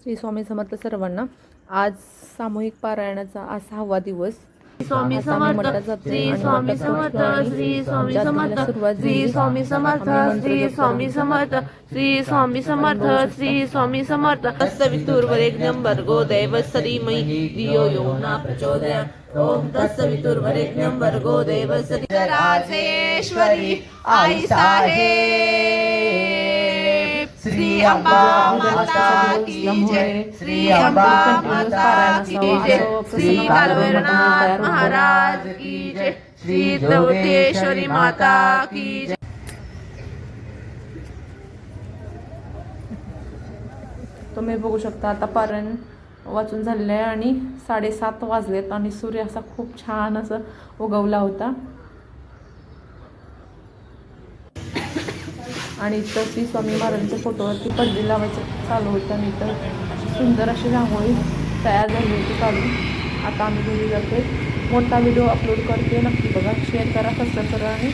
श्री स्वामी समर्थ सर्वांना. आज सामूहिक पारायणाचा आज 6वा दिवस. स्वामी समर्थ श्री स्वामी समर्थ श्री स्वामी समर्थ श्री स्वामी समर्थ श्री स्वामी समर्थ श्री स्वामी समर्थ श्री स्वामी समर्थ तत्सवितुर्वरेण्यं भर्गो देवस्य धीमहि धियो यो न प्रचोदयात्. ओम तत्सवितुर्वरेण्यं भर्गो देवस्य धीमहि. राजेश्वरी आई साहेब श्री अंबा माता की जय. श्री अंबा माता की जय. श्री कालभैरवनाथ महाराज की जय. श्री दौतेश्वरी माता की जय. तुम्ही बघू शकता आता पारायण वाचून झालेलं आहे आणि 7:30 वाजलेत आणि सूर्य असा खूप छान असं उगवला होता. आणि इथं श्री स्वामी महाराजांच्या फोटोवरती पडदे लावायचं चालू होतं आणि इथं सुंदर अशी रांगोळी तयार झाली होती काढून. आता आम्ही घरी जाते. मोठा व्हिडिओ अपलोड करते, नक्की बघा, शेअर करा, सबस्क्राईब करा आणि